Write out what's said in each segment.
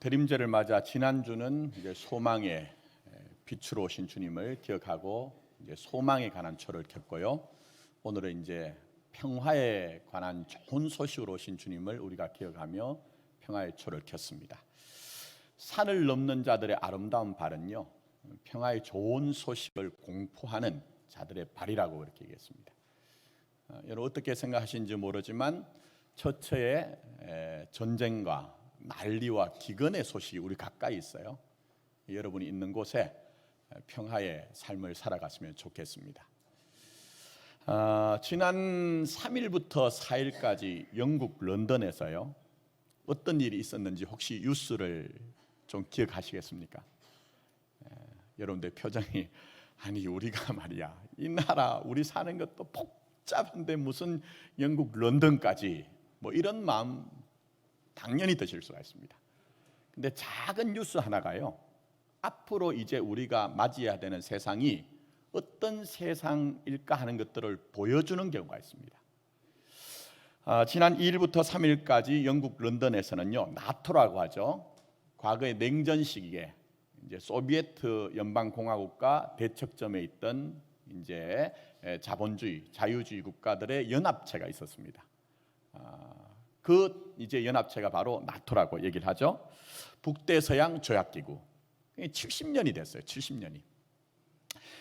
대림절을 맞아 지난주는 이제 소망의 빛으로 오신 주님을 기억하고 이제 소망에 관한 초를 켰고요. 오늘은 이제 평화에 관한 좋은 소식으로 오신 주님을 우리가 기억하며 평화의 초를 켰습니다. 산을 넘는 자들의 아름다운 발은요, 평화의 좋은 소식을 공포하는 자들의 발이라고 그렇게 얘기했습니다. 여러분 어떻게 생각하시는지 모르지만 처처의 전쟁과 난리와 기근의 소식이 우리 가까이 있어요. 여러분이 있는 곳에 평화의 삶을 살아갔으면 좋겠습니다. 지난 3일부터 4일까지 영국 런던에서요, 어떤 일이 있었는지 혹시 뉴스를 좀 기억하시겠습니까? 여러분들 표정이 아니 우리가 말이야 이 나라 우리 사는 것도 복잡한데 무슨 영국 런던까지 뭐 이런 마음 당연히 드실 수가 있습니다. 근데 작은 뉴스 하나가요, 앞으로 이제 우리가 맞이해야 되는 세상이 어떤 세상일까 하는 것들을 보여주는 경우가 있습니다. 지난 2일부터 3일까지 영국 런던에서는요, 나토라고 하죠. 과거의 냉전 시기에 이제 소비에트 연방공화국과 대척점에 있던 이제 자본주의, 자유주의 국가들의 연합체가 있었습니다. 그 이제 연합체가 바로 나토라고 얘기를 하죠. 북대서양 조약기구. 70년이 됐어요. 70년이.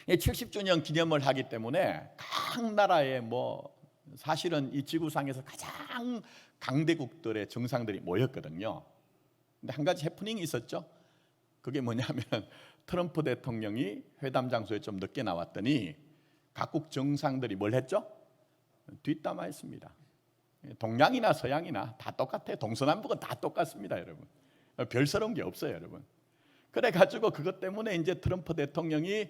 70주년 기념을 하기 때문에 각 나라의 뭐 사실은 이 지구상에서 가장 강대국들의 정상들이 모였거든요. 근데 한 가지 해프닝이 있었죠. 그게 뭐냐면 트럼프 대통령이 회담 장소에 좀 늦게 나왔더니 각국 정상들이 뭘 했죠? 뒷담화했습니다. 동양이나 서양이나 다 똑같아요. 동서남북은 다 똑같습니다, 여러분. 별스러운 게 없어요, 여러분. 그래가지고 그것 때문에 이제 트럼프 대통령이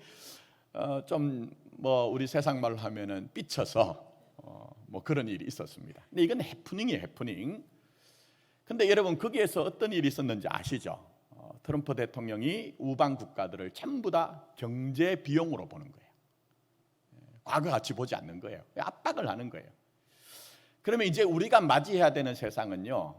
좀 뭐 우리 세상 말로 하면은 삐쳐서 뭐 그런 일이 있었습니다. 근데 이건 해프닝이에요, 해프닝. 근데 여러분 거기에서 어떤 일이 있었는지 아시죠? 트럼프 대통령이 우방 국가들을 전부 다 경제 비용으로 보는 거예요. 과거 같이 보지 않는 거예요. 압박을 하는 거예요. 그러면 이제 우리가 맞이해야 되는 세상은요,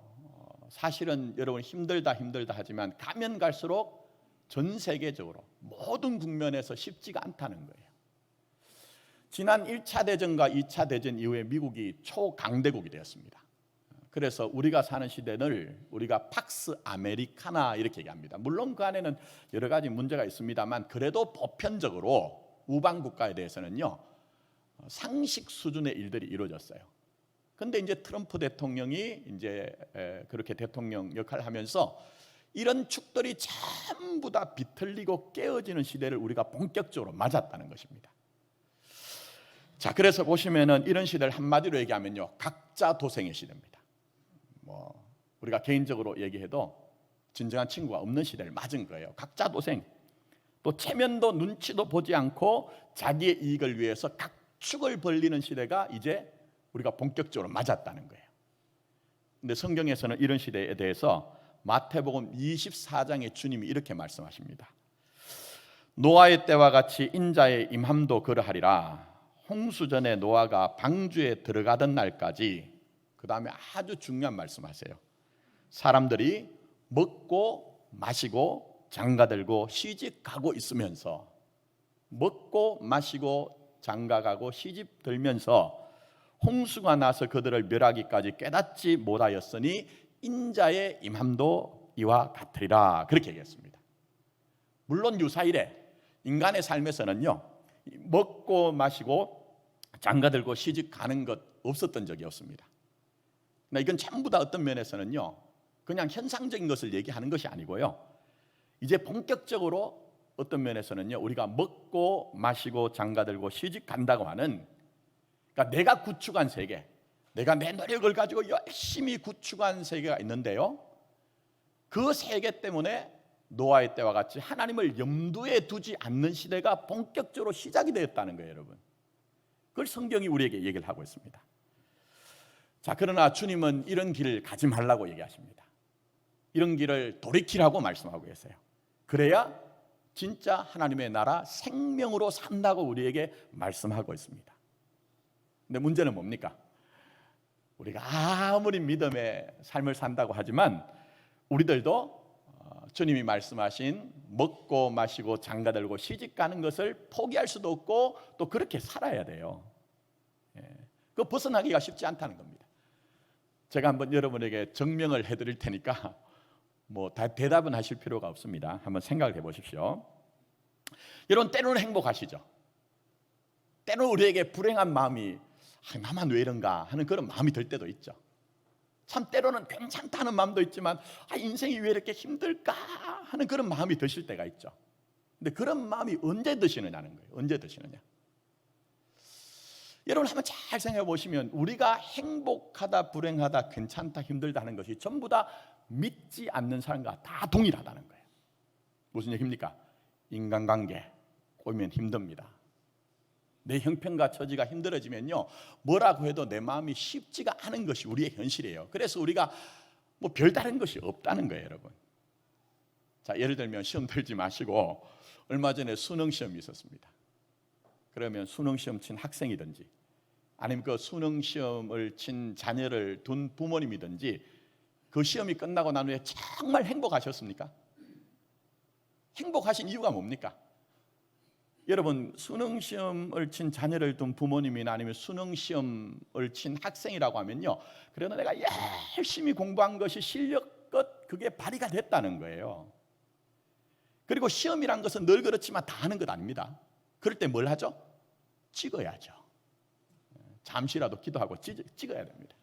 사실은 여러분 힘들다 하지만 가면 갈수록 전 세계적으로 모든 국면에서 쉽지가 않다는 거예요. 지난 1차 대전과 2차 대전 이후에 미국이 초강대국이 되었습니다. 그래서 우리가 사는 시대를 우리가 팍스 아메리카나 이렇게 얘기합니다. 물론 그 안에는 여러 가지 문제가 있습니다만 그래도 보편적으로 우방 국가에 대해서는요, 상식 수준의 일들이 이루어졌어요. 근데 이제 트럼프 대통령이 이제 그렇게 대통령 역할을 하면서 이런 축들이 전부 다 비틀리고 깨어지는 시대를 우리가 본격적으로 맞았다는 것입니다. 자, 그래서 보시면은 이런 시대를 한마디로 얘기하면요, 각자 도생의 시대입니다. 뭐 우리가 개인적으로 얘기해도 진정한 친구가 없는 시대를 맞은 거예요. 각자 도생. 또 체면도 눈치도 보지 않고 자기의 이익을 위해서 각축을 벌리는 시대가 이제 우리가 본격적으로 맞았다는 거예요. 근데 성경에서는 이런 시대에 대해서 마태복음 24장에 주님이 이렇게 말씀하십니다. 노아의 때와 같이 인자의 임함도 그러하리라. 홍수전에 노아가 방주에 들어가던 날까지, 그 다음에 아주 중요한 말씀하세요. 사람들이 먹고 마시고 장가들고 시집가고 있으면서, 먹고 마시고 장가가고 시집 들면서 홍수가 나서 그들을 멸하기까지 깨닫지 못하였으니 인자의 임함도 이와 같으리라, 그렇게 얘기했습니다. 물론 유사일에 인간의 삶에서는요, 먹고 마시고 장가들고 시집 가는 것 없었던 적이 없습니다. 이건 전부 다 어떤 면에서는요, 그냥 현상적인 것을 얘기하는 것이 아니고요, 이제 본격적으로 어떤 면에서는요, 우리가 먹고 마시고 장가들고 시집 간다고 하는, 그러니까 내가 구축한 세계, 내가 내 노력을 가지고 열심히 구축한 세계가 있는데요, 그 세계 때문에 노아의 때와 같이 하나님을 염두에 두지 않는 시대가 본격적으로 시작이 되었다는 거예요, 여러분. 그걸 성경이 우리에게 얘기를 하고 있습니다. 자, 그러나 주님은 이런 길을 가지 말라고 얘기하십니다. 이런 길을 돌이키라고 말씀하고 계세요. 그래야 진짜 하나님의 나라 생명으로 산다고 우리에게 말씀하고 있습니다. 근데 문제는 뭡니까? 우리가 아무리 믿음의 삶을 산다고 하지만 우리들도 주님이 말씀하신 먹고 마시고 장가들고 시집가는 것을 포기할 수도 없고 또 그렇게 살아야 돼요. 그 벗어나기가 쉽지 않다는 겁니다. 제가 한번 여러분에게 증명을 해드릴 테니까 뭐 다 대답은 하실 필요가 없습니다. 한번 생각을 해보십시오. 여러분, 때로는 행복하시죠? 때로는 우리에게 불행한 마음이 나만 왜 이런가 하는 그런 마음이 들 때도 있죠. 참 때로는 괜찮다는 마음도 있지만 인생이 왜 이렇게 힘들까 하는 그런 마음이 드실 때가 있죠. 근데 그런 마음이 언제 드시느냐는 거예요. 언제 드시느냐. 여러분, 한번 잘 생각해 보시면 우리가 행복하다, 불행하다, 괜찮다, 힘들다 하는 것이 전부 다 믿지 않는 사람과 다 동일하다는 거예요. 무슨 얘기입니까? 인간관계 꼬이면 힘듭니다. 내 형편과 처지가 힘들어지면요, 뭐라고 해도 내 마음이 쉽지가 않은 것이 우리의 현실이에요. 그래서 우리가 뭐 별다른 것이 없다는 거예요, 여러분. 자, 예를 들면 시험 들지 마시고 얼마 전에 수능 시험이 있었습니다. 그러면 수능 시험 친 학생이든지 아니면 그 수능 시험을 친 자녀를 둔 부모님이든지 그 시험이 끝나고 난 후에 정말 행복하셨습니까? 행복하신 이유가 뭡니까? 여러분, 수능 시험을 친 자녀를 둔 부모님이나 아니면 수능 시험을 친 학생이라고 하면요, 그래도 내가 열심히 공부한 것이 실력껏 그게 발휘가 됐다는 거예요. 그리고 시험이란 것은 늘 그렇지만 다 하는 것 아닙니다. 그럴 때 뭘 하죠? 찍어야죠. 잠시라도 기도하고 찍어야 됩니다.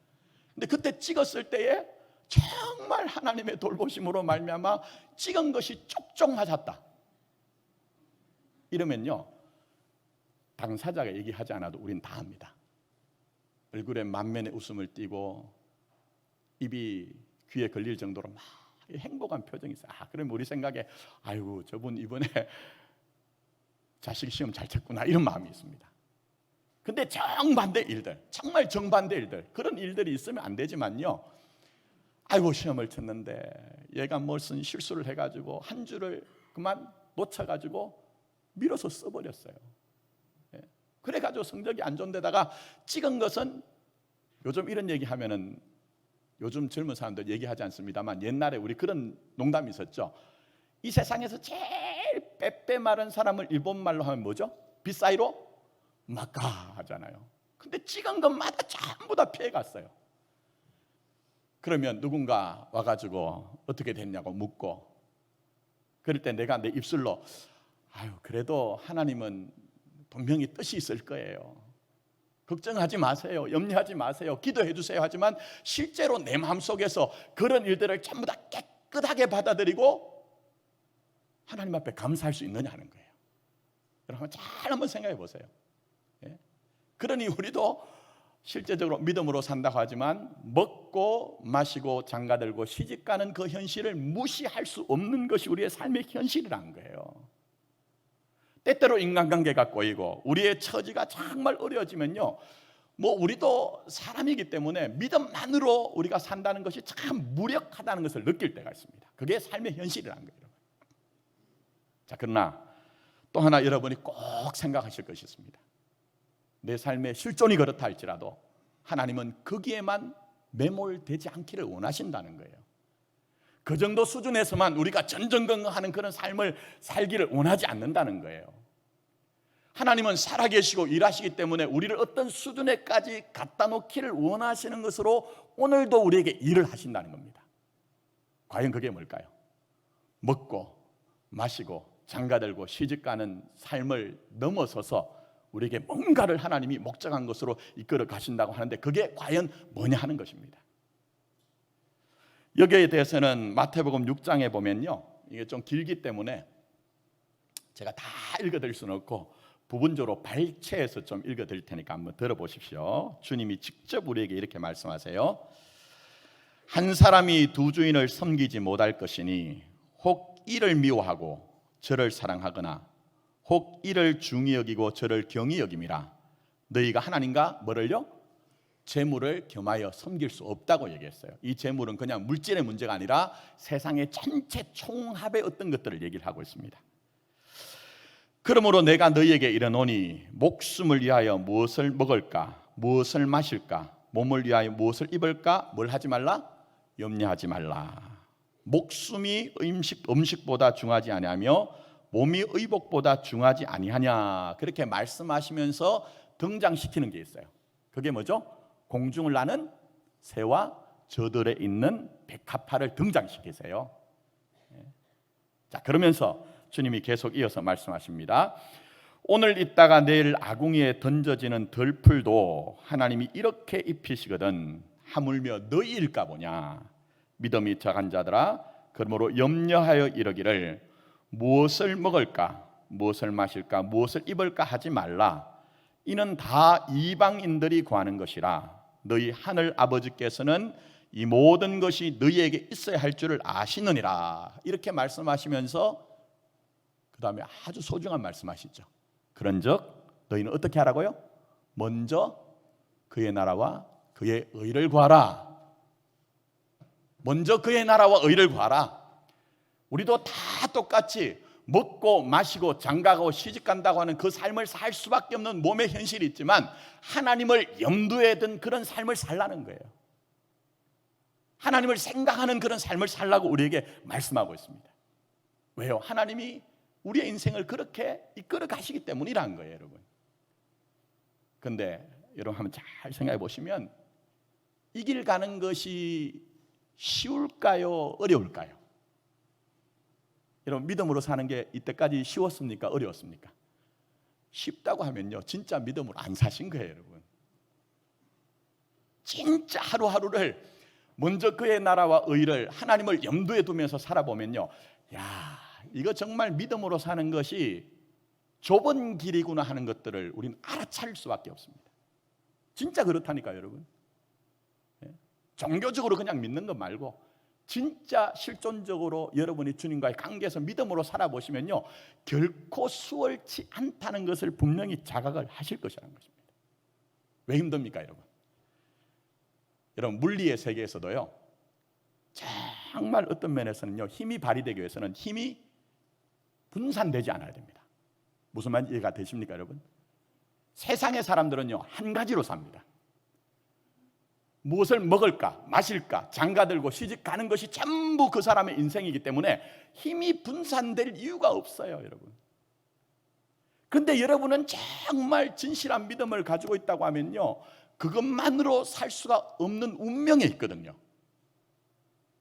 근데 그때 찍었을 때에 정말 하나님의 돌보심으로 말미암아 찍은 것이 쪽쪽 맞았다. 이러면요, 당사자가 얘기하지 않아도 우린 다 합니다. 얼굴에 만면의 웃음을 띠고 입이 귀에 걸릴 정도로 막 행복한 표정이 있어요. 그러면 우리 생각에 아이고, 저분 이번에 자식 시험 잘 쳤구나, 이런 마음이 있습니다. 근데 정반대 일들, 정말 정반대 일들, 그런 일들이 있으면 안 되지만요, 아이고, 시험을 쳤는데 얘가 무슨 실수를 해가지고 한 줄을 그만 놓쳐가지고 밀어서 써버렸어요. 그래가지고 성적이 안 좋은 데다가 찍은 것은, 요즘 이런 얘기하면은 요즘 젊은 사람들 얘기하지 않습니다만 옛날에 우리 그런 농담이 있었죠. 이 세상에서 제일 빼빼 마른 사람을 일본말로 하면 뭐죠? 빗사이로 마까 하잖아요. 근데 찍은 것마다 전부 다 피해갔어요. 그러면 누군가 와가지고 어떻게 됐냐고 묻고, 그럴 때 내가 내 입술로 그래도 하나님은 분명히 뜻이 있을 거예요. 걱정하지 마세요. 염려하지 마세요. 기도해 주세요. 하지만 실제로 내 마음속에서 그런 일들을 전부 다 깨끗하게 받아들이고 하나님 앞에 감사할 수 있느냐 하는 거예요. 여러분, 잘 한번 생각해 보세요. 그러니 우리도 실제적으로 믿음으로 산다고 하지만 먹고 마시고 장가들고 시집가는 그 현실을 무시할 수 없는 것이 우리의 삶의 현실이라는 거예요. 때때로 인간관계가 꼬이고 우리의 처지가 정말 어려워지면요, 뭐 우리도 사람이기 때문에 믿음만으로 우리가 산다는 것이 참 무력하다는 것을 느낄 때가 있습니다. 그게 삶의 현실이라는 거예요. 자, 그러나 또 하나 여러분이 꼭 생각하실 것이 있습니다. 내 삶의 실존이 그렇다 할지라도 하나님은 거기에만 매몰되지 않기를 원하신다는 거예요. 그 정도 수준에서만 우리가 전전긍긍하는 그런 삶을 살기를 원하지 않는다는 거예요. 하나님은 살아계시고 일하시기 때문에 우리를 어떤 수준에까지 갖다 놓기를 원하시는 것으로 오늘도 우리에게 일을 하신다는 겁니다. 과연 그게 뭘까요? 먹고 마시고 장가들고 시집가는 삶을 넘어서서 우리에게 뭔가를 하나님이 목적한 것으로 이끌어 가신다고 하는데 그게 과연 뭐냐 하는 것입니다. 여기에 대해서는 마태복음 6장에 보면요, 이게 좀 길기 때문에 제가 다 읽어드릴 수는 없고 부분적으로 발췌해서 좀 읽어드릴 테니까 한번 들어보십시오. 주님이 직접 우리에게 이렇게 말씀하세요. 한 사람이 두 주인을 섬기지 못할 것이니 혹 이를 미워하고 저를 사랑하거나 혹 이를 중히 여기고 저를 경히 여김이라. 너희가 하나님과 뭐를요? 재물을 겸하여 섬길 수 없다고 얘기했어요. 이 재물은 그냥 물질의 문제가 아니라 세상의 전체 총합의 어떤 것들을 얘기를 하고 있습니다. 그러므로 내가 너희에게 이르노니 목숨을 위하여 무엇을 먹을까, 무엇을 마실까, 몸을 위하여 무엇을 입을까, 뭘 하지 말라? 염려하지 말라. 목숨이 음식보다 중하지 아니하며 몸이 의복보다 중하지 아니하냐, 그렇게 말씀하시면서 등장시키는 게 있어요. 그게 뭐죠? 공중을 나는 새와 저들에 있는 백합화를 등장시키세요. 자, 그러면서 주님이 계속 이어서 말씀하십니다. 오늘 있다가 내일 아궁이에 던져지는 들풀도 하나님이 이렇게 입히시거든 하물며 너희일까 보냐. 믿음이 적은 자들아, 그러므로 염려하여 이르기를 무엇을 먹을까, 무엇을 마실까, 무엇을 입을까 하지 말라. 이는 다 이방인들이 구하는 것이라. 너희 하늘 아버지께서는 이 모든 것이 너희에게 있어야 할 줄을 아시느니라. 이렇게 말씀하시면서 그 다음에 아주 소중한 말씀하시죠. 그런즉 너희는 어떻게 하라고요? 먼저 그의 나라와 그의 의를 구하라. 먼저 그의 나라와 의를 구하라. 우리도 다 똑같이 먹고 마시고 장가가고 시집간다고 하는 그 삶을 살 수밖에 없는 몸의 현실이 있지만 하나님을 염두에 둔 그런 삶을 살라는 거예요. 하나님을 생각하는 그런 삶을 살라고 우리에게 말씀하고 있습니다. 왜요? 하나님이 우리의 인생을 그렇게 이끌어 가시기 때문이라는 거예요, 여러분. 그런데 여러분 한번 잘 생각해 보시면 이 길 가는 것이 쉬울까요? 어려울까요? 여러분, 믿음으로 사는 게 이때까지 쉬웠습니까? 어려웠습니까? 쉽다고 하면요, 진짜 믿음으로 안 사신 거예요, 여러분. 진짜 하루하루를 먼저 그의 나라와 의를, 하나님을 염두에 두면서 살아보면요, 야, 이거 정말 믿음으로 사는 것이 좁은 길이구나 하는 것들을 우리는 알아차릴 수밖에 없습니다. 진짜 그렇다니까요, 여러분. 종교적으로 그냥 믿는 것 말고 진짜 실존적으로 여러분이 주님과의 관계에서 믿음으로 살아보시면요, 결코 수월치 않다는 것을 분명히 자각을 하실 것이라는 것입니다. 왜 힘듭니까, 여러분? 여러분, 물리의 세계에서도요, 정말 어떤 면에서는요, 힘이 발휘되기 위해서는 힘이 분산되지 않아야 됩니다. 무슨 말인지 이해가 되십니까, 여러분? 세상의 사람들은요, 한 가지로 삽니다. 무엇을 먹을까, 마실까, 장가들고 시집 가는 것이 전부 그 사람의 인생이기 때문에 힘이 분산될 이유가 없어요, 여러분. 그런데 여러분은 정말 진실한 믿음을 가지고 있다고 하면요, 그것만으로 살 수가 없는 운명에 있거든요.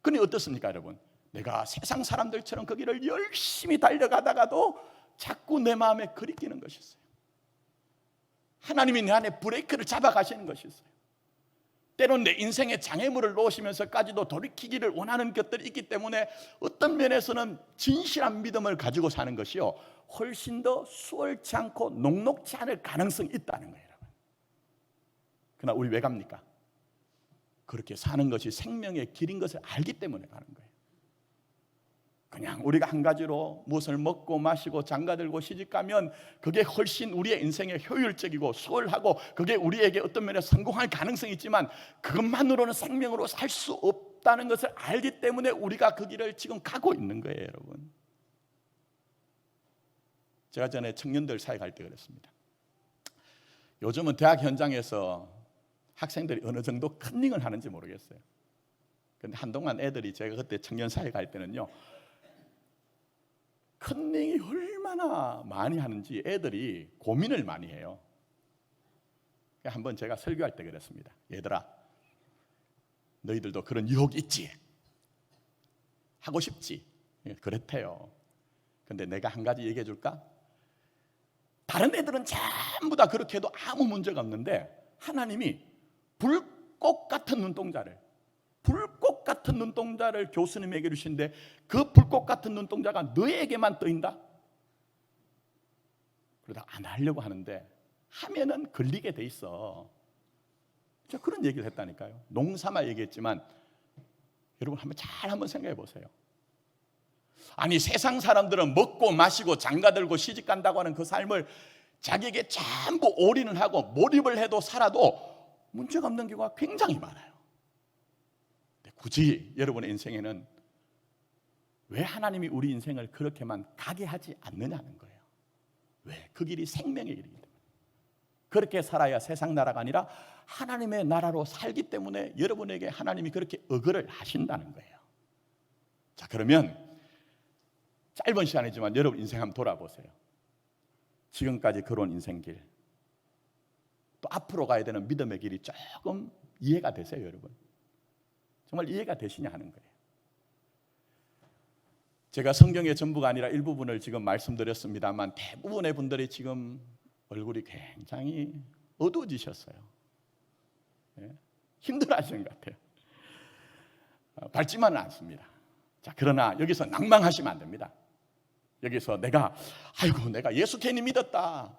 그러니 어떻습니까, 여러분? 내가 세상 사람들처럼 그 길을 열심히 달려가다가도 자꾸 내 마음에 거리끼는 것이 있어요. 하나님이 내 안에 브레이크를 잡아가시는 것이 있어요. 때론 내 인생에 장애물을 놓으시면서까지도 돌이키기를 원하는 것들이 있기 때문에 어떤 면에서는 진실한 믿음을 가지고 사는 것이요, 훨씬 더 수월치 않고 녹록지 않을 가능성이 있다는 거예요, 여러분. 그러나 우리 왜 갑니까? 그렇게 사는 것이 생명의 길인 것을 알기 때문에 가는 거예요. 그냥 우리가 한 가지로 무엇을 먹고 마시고 장가들고 시집가면 그게 훨씬 우리의 인생에 효율적이고 수월하고 그게 우리에게 어떤 면에서 성공할 가능성이 있지만 그것만으로는 생명으로 살 수 없다는 것을 알기 때문에 우리가 그 길을 지금 가고 있는 거예요, 여러분. 제가 전에 청년들 사회 갈 때 그랬습니다. 요즘은 대학 현장에서 학생들이 어느 정도 컨닝을 하는지 모르겠어요. 근데 한동안 애들이, 제가 그때 청년 사회 갈 때는요, 컨닝이 얼마나 많이 하는지 애들이 고민을 많이 해요. 한번 제가 설교할 때 그랬습니다. 얘들아, 너희들도 그런 유혹이 있지? 하고 싶지? 그렇대요. 근데 내가 한 가지 얘기해 줄까? 다른 애들은 전부 다 그렇게 해도 아무 문제가 없는데 하나님이 불꽃 같은 눈동자를 교수님에게 주신데 그 불꽃 같은 눈동자가 너에게만 떠인다? 그러다 안 하려고 하는데 하면은 걸리게 돼 있어. 제가 그런 얘기를 했다니까요. 농사만 얘기했지만 여러분 한번 생각해 보세요. 아니, 세상 사람들은 먹고 마시고 장가들고 시집 간다고 하는 그 삶을 자기에게 전부 올인을 하고 몰입을 해도 살아도 문제가 없는 경우가 굉장히 많아요. 굳이 여러분의 인생에는 왜 하나님이 우리 인생을 그렇게만 가게 하지 않느냐는 거예요. 왜? 그 길이 생명의 길이기 때문에. 그렇게 살아야 세상 나라가 아니라 하나님의 나라로 살기 때문에 여러분에게 하나님이 그렇게 의거를 하신다는 거예요. 자, 그러면 짧은 시간이지만 여러분 인생 한번 돌아보세요. 지금까지 걸어온 인생길, 또 앞으로 가야 되는 믿음의 길이 조금 이해가 되세요, 여러분? 정말 이해가 되시냐 하는 거예요. 제가 성경의 전부가 아니라 일부분을 지금 말씀드렸습니다만 대부분의 분들이 지금 얼굴이 굉장히 어두워지셨어요. 힘들어하시는 것 같아요. 밝지만은 않습니다. 자, 그러나 여기서 낭망하시면 안 됩니다. 여기서 내가 예수 괜히 믿었다,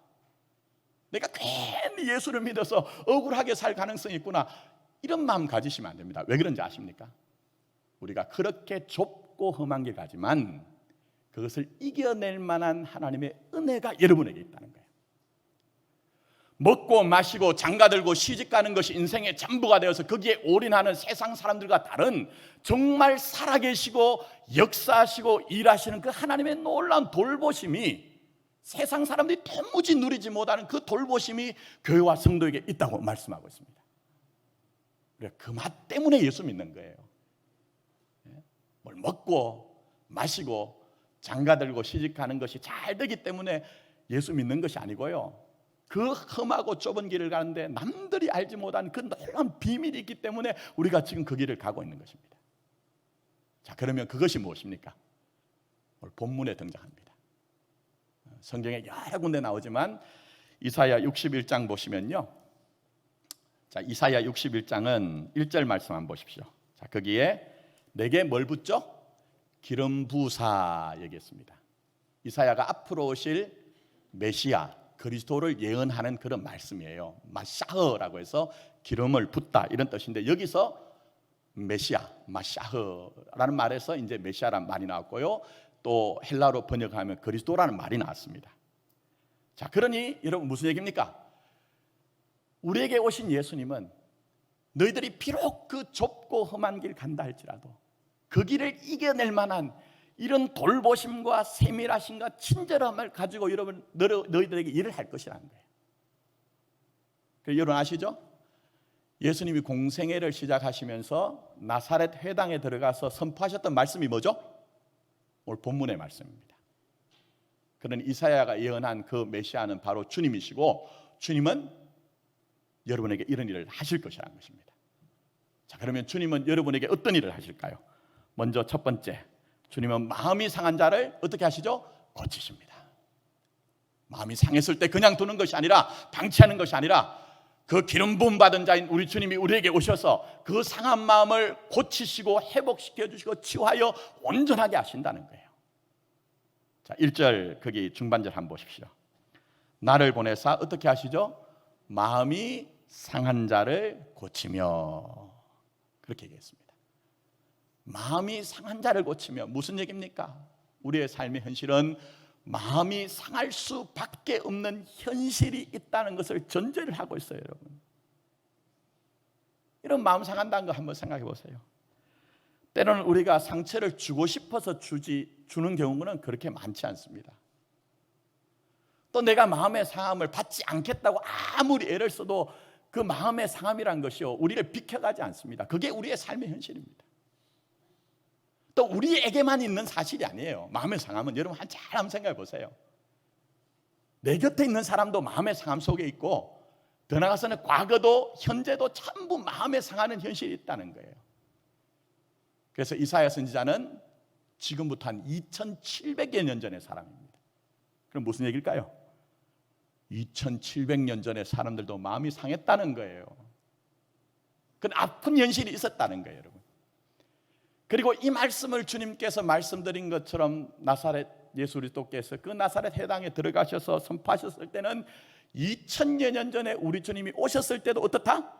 내가 괜히 예수를 믿어서 억울하게 살 가능성이 있구나, 이런 마음 가지시면 안 됩니다. 왜 그런지 아십니까? 우리가 그렇게 좁고 험한 길 가지만 그것을 이겨낼 만한 하나님의 은혜가 여러분에게 있다는 거예요. 먹고 마시고 장가들고 시집가는 것이 인생의 전부가 되어서 거기에 올인하는 세상 사람들과 다른 정말 살아계시고 역사하시고 일하시는 그 하나님의 놀라운 돌보심이 세상 사람들이 도무지 누리지 못하는 그 돌보심이 교회와 성도에게 있다고 말씀하고 있습니다. 우리가 그 맛 때문에 예수 믿는 거예요. 뭘 먹고 마시고 장가들고 시집가는 것이 잘 되기 때문에 예수 믿는 것이 아니고요, 그 험하고 좁은 길을 가는데 남들이 알지 못한 그 놀라운 비밀이 있기 때문에 우리가 지금 그 길을 가고 있는 것입니다. 자, 그러면 그것이 무엇입니까? 오늘 본문에 등장합니다. 성경에 여러 군데 나오지만 이사야 61장 보시면요, 자, 이사야 61장은 1절 말씀 한번 보십시오. 자, 거기에 내게 뭘 붙죠? 기름 부사 얘기했습니다. 이사야가 앞으로 오실 메시아 그리스도를 예언하는 그런 말씀이에요. 마샤흐라고 해서 기름을 붓다 이런 뜻인데, 여기서 메시아, 마샤흐라는 말에서 이제 메시아라는 말이 나왔고요, 또 헬라어로 번역하면 그리스도라는 말이 나왔습니다. 자, 그러니 여러분 무슨 얘기입니까? 우리에게 오신 예수님은 너희들이 비록 그 좁고 험한 길 간다 할지라도 그 길을 이겨낼 만한 이런 돌보심과 세밀하심과 친절함을 가지고 너희들에게 일을 할 것이라는 거예요. 여러분 아시죠? 예수님이 공생애를 시작하시면서 나사렛 회당에 들어가서 선포하셨던 말씀이 뭐죠? 오늘 본문의 말씀입니다. 그런 이사야가 예언한 그 메시아는 바로 주님이시고, 주님은 여러분에게 이런 일을 하실 것이라는 것입니다. 자, 그러면 주님은 여러분에게 어떤 일을 하실까요? 먼저 첫 번째, 주님은 마음이 상한 자를 어떻게 하시죠? 고치십니다. 마음이 상했을 때 그냥 두는 것이 아니라, 방치하는 것이 아니라, 그 기름 부음 받은 자인 우리 주님이 우리에게 오셔서 그 상한 마음을 고치시고 회복시켜 주시고 치유하여 온전하게 하신다는 거예요. 자, 1절 거기 중반절 한번 보십시오. 나를 보내사 어떻게 하시죠? 마음이 상한 자를 고치며, 그렇게 얘기했습니다. 마음이 상한 자를 고치며, 무슨 얘기입니까? 우리의 삶의 현실은 마음이 상할 수밖에 없는 현실이 있다는 것을 전제를 하고 있어요, 여러분. 이런 마음 상한다는 거 한번 생각해 보세요. 때로는 우리가 상처를 주고 싶어서 주는 경우는 그렇게 많지 않습니다. 또 내가 마음의 상함을 받지 않겠다고 아무리 애를 써도 그 마음의 상함이란 것이요, 우리를 비켜가지 않습니다. 그게 우리의 삶의 현실입니다. 또 우리에게만 있는 사실이 아니에요. 마음의 상함은 여러분 잘 한번 생각해 보세요. 내 곁에 있는 사람도 마음의 상함 속에 있고, 더 나아가서는 과거도 현재도 전부 마음에 상하는 현실이 있다는 거예요. 그래서 이사야 선지자는 지금부터 한 2700여 년 전의 사람입니다. 그럼 무슨 얘기일까요? 2700년 전에 사람들도 마음이 상했다는 거예요. 그건 아픈 현실이 있었다는 거예요, 여러분. 그리고 이 말씀을 주님께서 말씀드린 것처럼 나사렛 예수 그리스도께서 그 나사렛 회당에 들어가셔서 선포하셨을 때는 2000여 년 전에 우리 주님이 오셨을 때도 어떻다?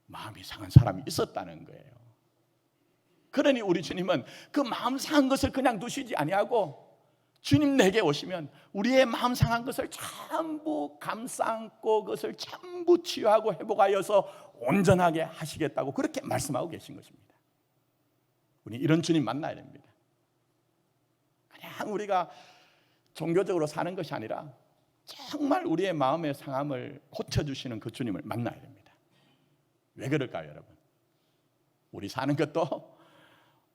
마음이 상한 사람이 있었다는 거예요. 그러니 우리 주님은 그 마음 상한 것을 그냥 두시지 아니하고, 주님 내게 오시면 우리의 마음 상한 것을 전부 감싸 안고 그것을 전부 치유하고 회복하여서 온전하게 하시겠다고 그렇게 말씀하고 계신 것입니다. 우리 이런 주님 만나야 됩니다. 그냥 우리가 종교적으로 사는 것이 아니라 정말 우리의 마음의 상함을 고쳐주시는 그 주님을 만나야 됩니다. 왜 그럴까요, 여러분? 우리 사는 것도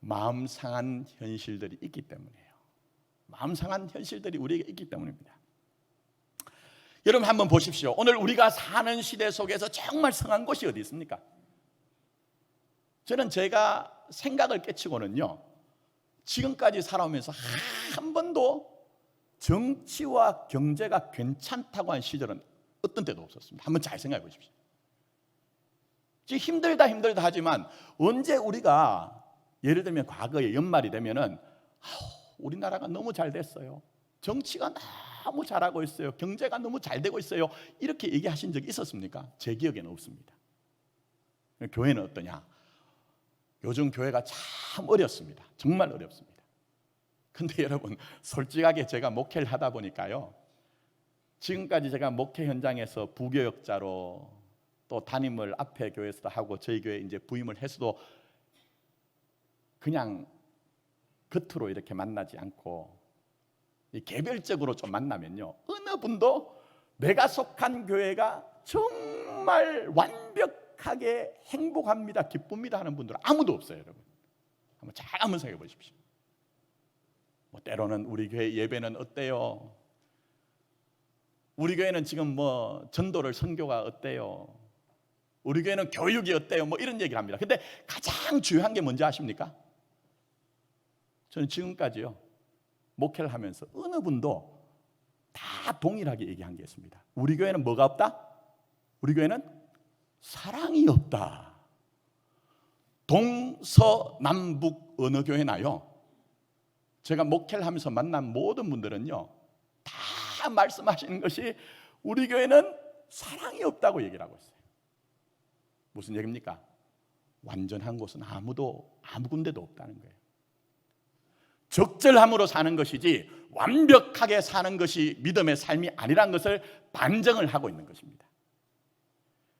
마음 상한 현실들이 있기 때문이에요. 마음 상한 현실들이 우리에게 있기 때문입니다. 여러분 한번 보십시오. 오늘 우리가 사는 시대 속에서 정말 성한 곳이 어디 있습니까? 저는 제가 생각을 깨치고는요, 지금까지 살아오면서 한 번도 정치와 경제가 괜찮다고 한 시절은 어떤 때도 없었습니다. 한번 잘 생각해 보십시오. 지금 힘들다 하지만 언제 우리가 예를 들면 과거에 연말이 되면은 우리나라가 너무 잘 됐어요, 정치가 너무 잘하고 있어요, 경제가 너무 잘 되고 있어요, 이렇게 얘기하신 적이 있었습니까? 제 기억에는 없습니다. 교회는 어떠냐? 요즘 교회가 참 어렵습니다. 정말 어렵습니다. 근데 여러분 솔직하게 제가 목회를 하다 보니까요, 지금까지 제가 목회 현장에서 부교역자로 또 담임을 앞에 교회에서도 하고 저희 교회에 이제 부임을 해서도 그냥 겉으로 이렇게 만나지 않고 개별적으로 좀 만나면요, 어느 분도 내가 속한 교회가 정말 완벽하게 행복합니다, 기쁩니다 하는 분들은 아무도 없어요. 여러분 한번 생각해 보십시오. 뭐 때로는 우리 교회 예배는 어때요? 우리 교회는 지금 뭐 전도를 선교가 어때요? 우리 교회는 교육이 어때요? 뭐 이런 얘기를 합니다. 근데 가장 중요한 게 뭔지 아십니까? 저는 지금까지요 목회를 하면서 어느 분도 다 동일하게 얘기한 게 있습니다. 우리 교회는 뭐가 없다? 우리 교회는 사랑이 없다. 동서남북 어느 교회나요, 제가 목회를 하면서 만난 모든 분들은요 다 말씀하시는 것이 우리 교회는 사랑이 없다고 얘기를 하고 있어요. 무슨 얘기입니까? 완전한 곳은 아무 군데도 없다는 거예요. 적절함으로 사는 것이지 완벽하게 사는 것이 믿음의 삶이 아니란 것을 반증을 하고 있는 것입니다.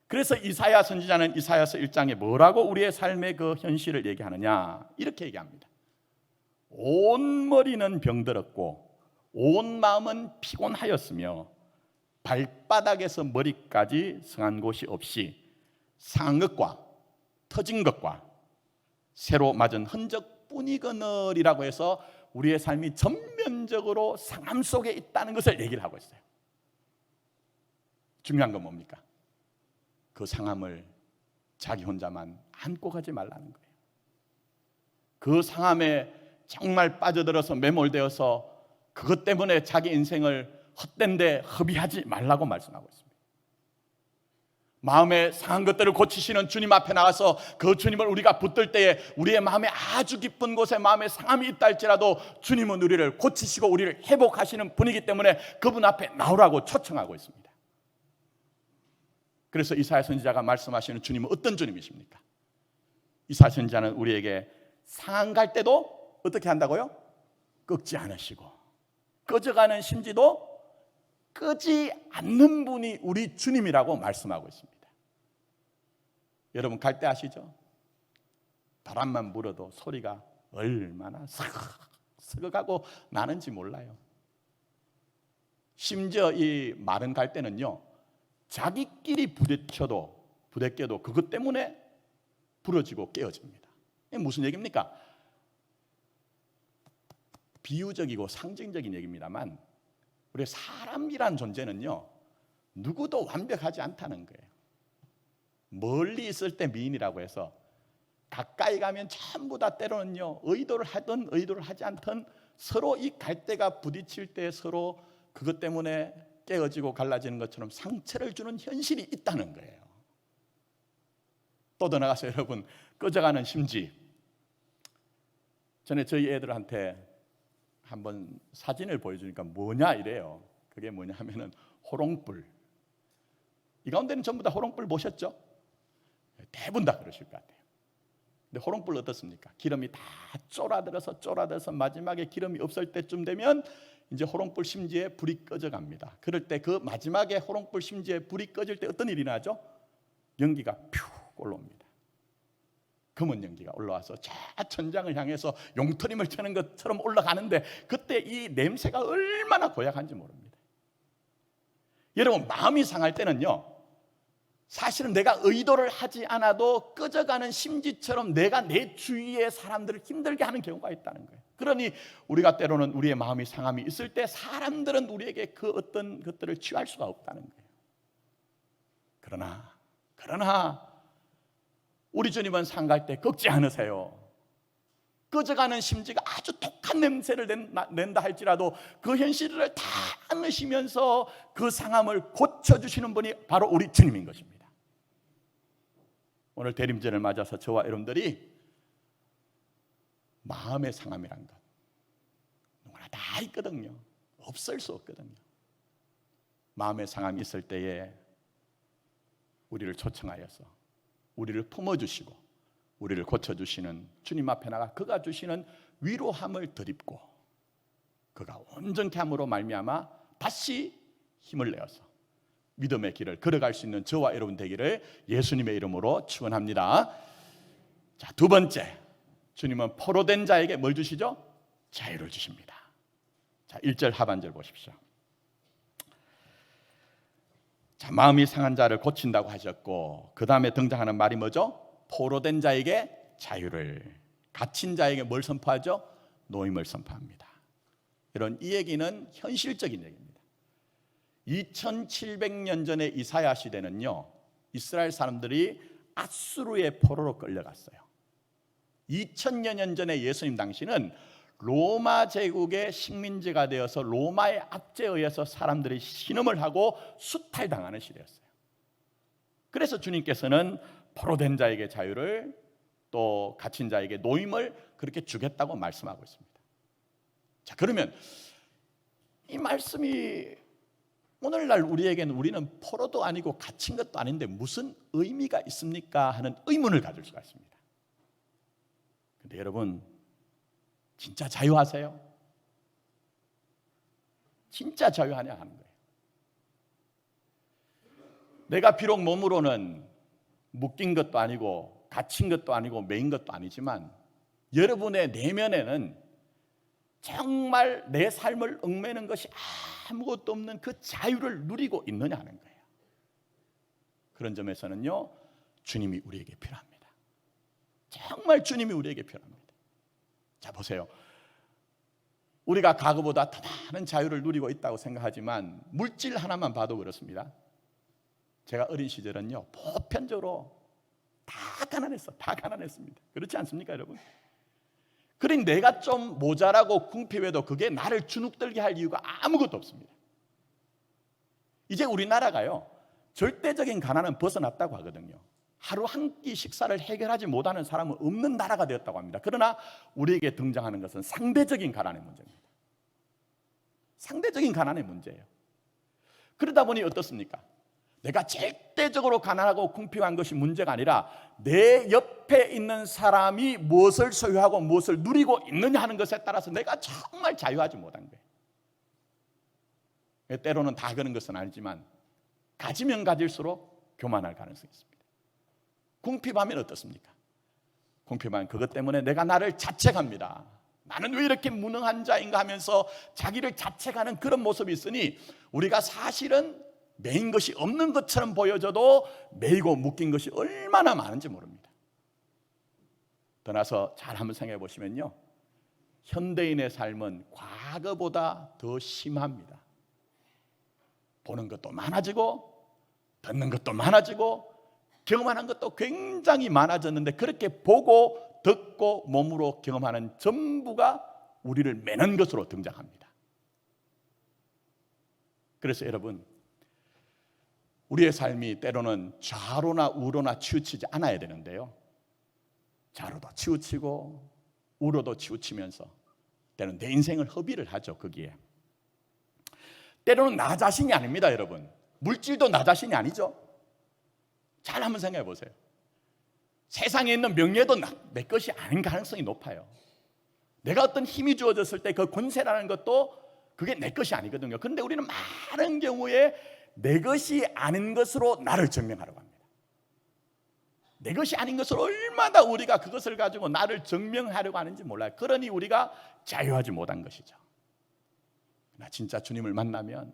그래서 이사야 선지자는 이사야서 1장에 뭐라고 우리의 삶의 그 현실을 얘기하느냐, 이렇게 얘기합니다. 온 머리는 병들었고 온 마음은 피곤하였으며 발바닥에서 머리까지 성한 곳이 없이 상한 것과 터진 것과 새로 맞은 흔적뿐이거늘이라고 해서 우리의 삶이 전면적으로 상함 속에 있다는 것을 얘기를 하고 있어요. 중요한 건 뭡니까? 그 상함을 자기 혼자만 안고 가지 말라는 거예요. 그 상함에 정말 빠져들어서 매몰되어서 그것 때문에 자기 인생을 헛된 데 허비하지 말라고 말씀하고 있습니다. 마음에 상한 것들을 고치시는 주님 앞에 나가서 그 주님을 우리가 붙들 때에 우리의 마음에 아주 깊은 곳에 마음에 상함이 있다 할지라도 주님은 우리를 고치시고 우리를 회복하시는 분이기 때문에 그분 앞에 나오라고 초청하고 있습니다. 그래서 이사야 선지자가 말씀하시는 주님은 어떤 주님이십니까? 이사야 선지자는 우리에게 상한 갈 때도 어떻게 한다고요? 꺾지 않으시고 꺼져가는 심지도 끄지 않는 분이 우리 주님이라고 말씀하고 있습니다. 여러분 갈 때 아시죠? 바람만 불어도 소리가 얼마나 스그하고 나는지 몰라요. 심지어 이 마른 갈 때는요, 자기끼리 부대껴도 그것 때문에 부러지고 깨어집니다. 이게 무슨 얘기입니까? 비유적이고 상징적인 얘기입니다만 우리 사람이란 존재는요 누구도 완벽하지 않다는 거예요. 멀리 있을 때 미인이라고 해서 가까이 가면 전부 다 때로는요 의도를 하든 의도를 하지 않든 서로 이 갈대가 부딪힐 때 서로 그것 때문에 깨어지고 갈라지는 것처럼 상처를 주는 현실이 있다는 거예요. 또 더 나가서 여러분 꺼져가는 심지, 전에 저희 애들한테 한번 사진을 보여주니까 뭐냐 이래요. 그게 뭐냐 하면은 호롱불. 이 가운데는 전부 다 호롱불 보셨죠? 대부분 다 그러실 것 같아요. 근데 호롱불 어떻습니까? 기름이 다 쫄아들어서 마지막에 기름이 없을 때쯤 되면 이제 호롱불 심지에 불이 꺼져갑니다. 그럴 때 그 마지막에 호롱불 심지에 불이 꺼질 때 어떤 일이 나죠? 연기가 퓨 올라옵니다. 검은 연기가 올라와서 저 천장을 향해서 용터림을 쳐는 것처럼 올라가는데 그때 이 냄새가 얼마나 고약한지 모릅니다. 여러분 마음이 상할 때는요 사실은 내가 의도를 하지 않아도 꺼져가는 심지처럼 내가 내 주위의 사람들을 힘들게 하는 경우가 있다는 거예요. 그러니 우리가 때로는 우리의 마음이 상함이 있을 때 사람들은 우리에게 그 어떤 것들을 취할 수가 없다는 거예요. 그러나 우리 주님은 상갈 때 꺾지 않으세요. 꺼져가는 심지가 아주 독한 냄새를 낸다 할지라도 그 현실을 다 안으시면서 그 상함을 고쳐주시는 분이 바로 우리 주님인 것입니다. 오늘 대림절을 맞아서 저와 여러분들이 마음의 상함이란 것 누구나 다 있거든요. 없을 수 없거든요. 마음의 상함이 있을 때에 우리를 초청하여서 우리를 품어주시고 우리를 고쳐주시는 주님 앞에 나가 그가 주시는 위로함을 덧입고 그가 온전케 함으로 말미암아 다시 힘을 내어서 믿음의 길을 걸어갈 수 있는 저와 여러분 되기를 예수님의 이름으로 축원합니다. 자, 두 번째, 주님은 포로된 자에게 뭘 주시죠? 자유를 주십니다. 자, 1절 하반절 보십시오. 자, 마음이 상한 자를 고친다고 하셨고 그 다음에 등장하는 말이 뭐죠? 포로된 자에게 자유를, 갇힌 자에게 뭘 선포하죠? 노임을 선포합니다. 이 얘기는 현실적인 얘기입니다. 2700년 전에 이사야 시대는요, 이스라엘 사람들이 아수르의 포로로 끌려갔어요. 2000여 년 전에 예수님 당시는 로마 제국의 식민지가 되어서 로마의 압제에 의해서 사람들이 신음을 하고 수탈당하는 시대였어요. 그래서 주님께서는 포로된 자에게 자유를, 또 갇힌 자에게 노임을 그렇게 주겠다고 말씀하고 있습니다. 자, 그러면 이 말씀이 오늘날 우리는 포로도 아니고 갇힌 것도 아닌데 무슨 의미가 있습니까? 하는 의문을 가질 수가 있습니다. 근데 여러분, 진짜 자유하세요? 진짜 자유하냐 하는 거예요. 내가 비록 몸으로는 묶인 것도 아니고 갇힌 것도 아니고 매인 것도 아니지만 여러분의 내면에는 정말 내 삶을 얽매는 것이 아무것도 없는 그 자유를 누리고 있느냐 하는 거예요. 그런 점에서는요, 주님이 우리에게 필요합니다. 정말 주님이 우리에게 필요합니다. 자, 보세요. 우리가 과거보다 더 많은 자유를 누리고 있다고 생각하지만 물질 하나만 봐도 그렇습니다. 제가 어린 시절은요, 보편적으로 다 가난했습니다. 그렇지 않습니까, 여러분? 그러니 내가 좀 모자라고 궁핍해도 그게 나를 주눅들게 할 이유가 아무것도 없습니다. 이제 우리나라가요, 절대적인 가난은 벗어났다고 하거든요. 하루 한 끼 식사를 해결하지 못하는 사람은 없는 나라가 되었다고 합니다. 그러나 우리에게 등장하는 것은 상대적인 가난의 문제입니다. 상대적인 가난의 문제예요. 그러다 보니 어떻습니까? 내가 절대적으로 가난하고 궁핍한 것이 문제가 아니라 내 옆에 있는 사람이 무엇을 소유하고 무엇을 누리고 있느냐 하는 것에 따라서 내가 정말 자유하지 못한 거예요. 때로는 다 그런 것은 아니지만 가지면 가질수록 교만할 가능성이 있습니다. 궁핍하면 어떻습니까? 궁핍하면 그것 때문에 내가 나를 자책합니다. 나는 왜 이렇게 무능한 자인가 하면서 자기를 자책하는 그런 모습이 있으니 우리가 사실은 매인 것이 없는 것처럼 보여져도 매이고 묶인 것이 얼마나 많은지 모릅니다. 떠나서 잘 한번 생각해 보시면요, 현대인의 삶은 과거보다 더 심합니다. 보는 것도 많아지고 듣는 것도 많아지고 경험하는 것도 굉장히 많아졌는데 그렇게 보고 듣고 몸으로 경험하는 전부가 우리를 매는 것으로 등장합니다. 그래서 여러분, 우리의 삶이 때로는 좌로나 우로나 치우치지 않아야 되는데요, 좌로도 치우치고 우로도 치우치면서 때로는 내 인생을 허비를 하죠. 거기에 때로는 나 자신이 아닙니다. 여러분, 물질도 나 자신이 아니죠. 잘 한번 생각해 보세요. 세상에 있는 명예도 내 것이 아닌 가능성이 높아요. 내가 어떤 힘이 주어졌을 때 그 권세라는 것도 그게 내 것이 아니거든요. 그런데 우리는 많은 경우에 내 것이 아닌 것으로 나를 증명하려고 합니다. 내 것이 아닌 것을 얼마나 우리가 그것을 가지고 나를 증명하려고 하는지 몰라요. 그러니 우리가 자유하지 못한 것이죠. 진짜 주님을 만나면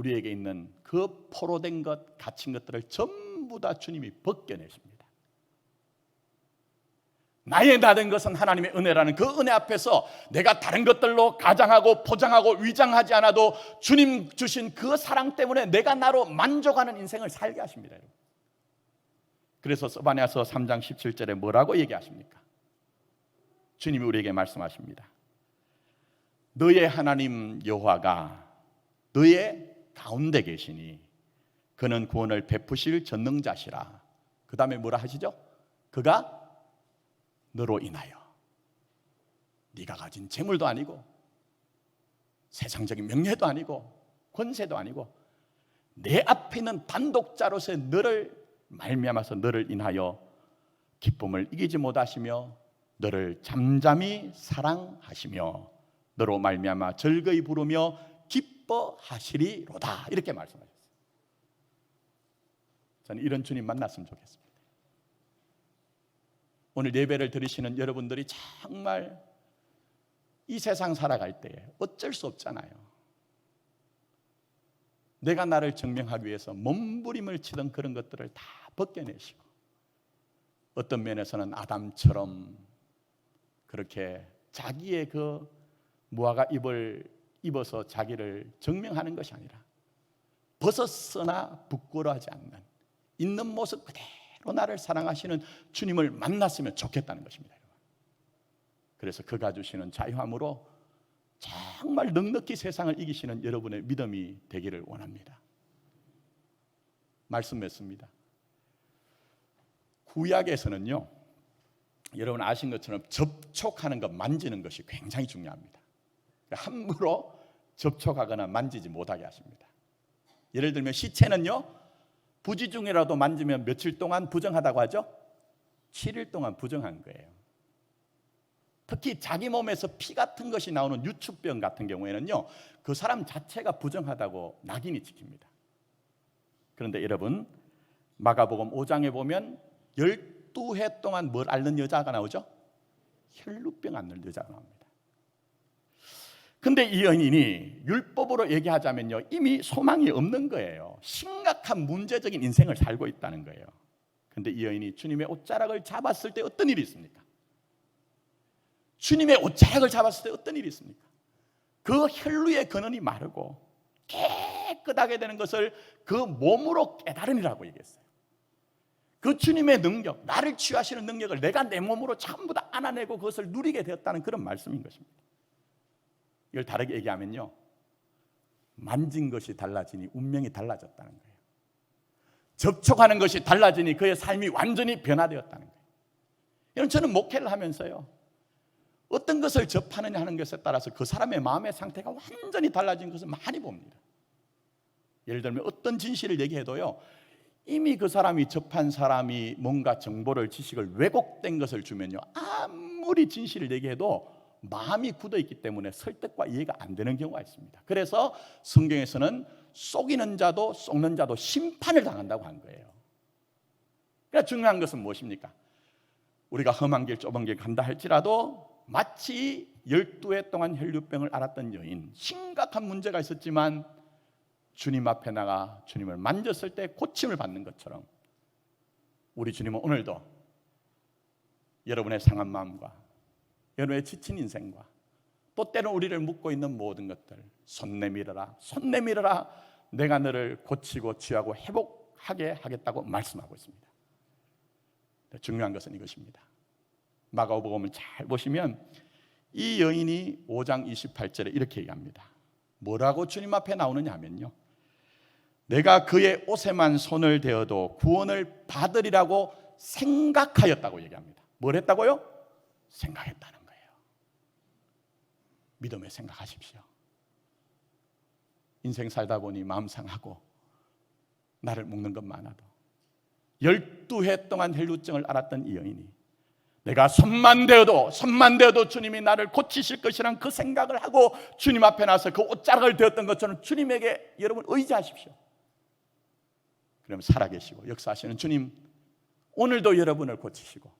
우리에게 있는 그 포로된 것, 갇힌 것들을 전부 다 주님이 벗겨내십니다. 나의 나된 것은 하나님의 은혜라는 그 은혜 앞에서 내가 다른 것들로 가장하고 포장하고 위장하지 않아도 주님 주신 그 사랑 때문에 내가 나로 만족하는 인생을 살게 하십니다. 그래서 스바냐서 3장 17절에 뭐라고 얘기하십니까? 주님이 우리에게 말씀하십니다. 너의 하나님 여호와가 너의 가운데 계시니 그는 구원을 베푸실 전능자시라. 그 다음에 뭐라 하시죠? 그가 너로 인하여 네가 가진 재물도 아니고 세상적인 명예도 아니고 권세도 아니고 내 앞에 있는 단독자로서의 너를 말미암아서 너를 인하여 기쁨을 이기지 못하시며 너를 잠잠히 사랑하시며 너로 말미암아 즐거이 부르며 기뻐하시리로다. 이렇게 말씀하셨어요. 저는 이런 주님 만났으면 좋겠습니다. 오늘 예배를 드리시는 여러분들이 정말 이 세상 살아갈 때 어쩔 수 없잖아요. 내가 나를 증명하기 위해서 몸부림을 치던 그런 것들을 다 벗겨내시고 어떤 면에서는 아담처럼 그렇게 자기의 그 무화과 잎을 입어서 자기를 증명하는 것이 아니라 벗었으나 부끄러워하지 않는 있는 모습 그대로 나를 사랑하시는 주님을 만났으면 좋겠다는 것입니다. 그래서 그가 주시는 자유함으로 정말 넉넉히 세상을 이기시는 여러분의 믿음이 되기를 원합니다. 말씀 맺습니다. 구약에서는요, 여러분 아신 것처럼 접촉하는 것, 만지는 것이 굉장히 중요합니다. 함부로 접촉하거나 만지지 못하게 하십니다. 예를 들면 시체는요, 부지 중이라도 만지면 며칠 동안 부정하다고 하죠? 7일 동안 부정한 거예요. 특히 자기 몸에서 피 같은 것이 나오는 유축병 같은 경우에는요, 그 사람 자체가 부정하다고 낙인이 찍힙니다. 그런데 여러분, 마가복음 5장에 보면 12해 동안 뭘 앓는 여자가 나오죠? 혈루병 앓는 여자가 나옵니다. 근데 이 여인이 율법으로 얘기하자면요, 이미 소망이 없는 거예요. 심각한 문제적인 인생을 살고 있다는 거예요. 근데 이 여인이 주님의 옷자락을 잡았을 때 어떤 일이 있습니까? 주님의 옷자락을 잡았을 때 어떤 일이 있습니까? 그 혈루의 근원이 마르고 깨끗하게 되는 것을 그 몸으로 깨달으니라고 얘기했어요. 그 주님의 능력, 나를 치유하시는 능력을 내가 내 몸으로 전부 다 안아내고 그것을 누리게 되었다는 그런 말씀인 것입니다. 이걸 다르게 얘기하면요, 만진 것이 달라지니 운명이 달라졌다는 거예요. 접촉하는 것이 달라지니 그의 삶이 완전히 변화되었다는 거예요. 여러분, 저는 목회를 하면서요, 어떤 것을 접하느냐 하는 것에 따라서 그 사람의 마음의 상태가 완전히 달라진 것을 많이 봅니다. 예를 들면 어떤 진실을 얘기해도요, 이미 그 사람이 접한 사람이 뭔가 정보를, 지식을 왜곡된 것을 주면요, 아무리 진실을 얘기해도 마음이 굳어있기 때문에 설득과 이해가 안 되는 경우가 있습니다. 그래서 성경에서는 속이는 자도 속는 자도 심판을 당한다고 한 거예요. 그러니까 중요한 것은 무엇입니까? 우리가 험한 길 좁은 길 간다 할지라도 마치 12해 동안 혈류병을 앓았던 여인, 심각한 문제가 있었지만 주님 앞에 나가 주님을 만졌을 때 고침을 받는 것처럼 우리 주님은 오늘도 여러분의 상한 마음과 여러분의 지친 인생과 또 때로 우리를 묶고 있는 모든 것들 손 내밀어라, 손 내밀어라, 내가 너를 고치고 치유하고 회복하게 하겠다고 말씀하고 있습니다. 중요한 것은 이것입니다. 마가복음을 잘 보시면 이 여인이 5장 28절에 이렇게 얘기합니다. 뭐라고 주님 앞에 나오느냐 하면요, 내가 그의 옷에만 손을 대어도 구원을 받으리라고 생각하였다고 얘기합니다. 뭘 했다고요? 생각했다는 거예요. 믿음에 생각하십시오. 인생 살다 보니 마음 상하고 나를 묶는 것 많아도 12해 동안 혈루증을 앓았던 이 여인이 내가 손만 대어도 주님이 나를 고치실 것이란 그 생각을 하고 주님 앞에 나서 그 옷자락을 대었던 것처럼 주님에게 여러분 의지하십시오. 그러면 살아계시고 역사하시는 주님, 오늘도 여러분을 고치시고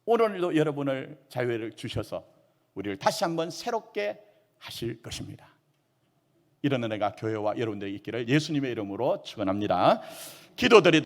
오늘도 여러분을 자유를 주셔서 우리를 다시 한번 새롭게 하실 것입니다. 이런 은혜가 교회와 여러분들에게 있기를 예수님의 이름으로 축원합니다. 기도드리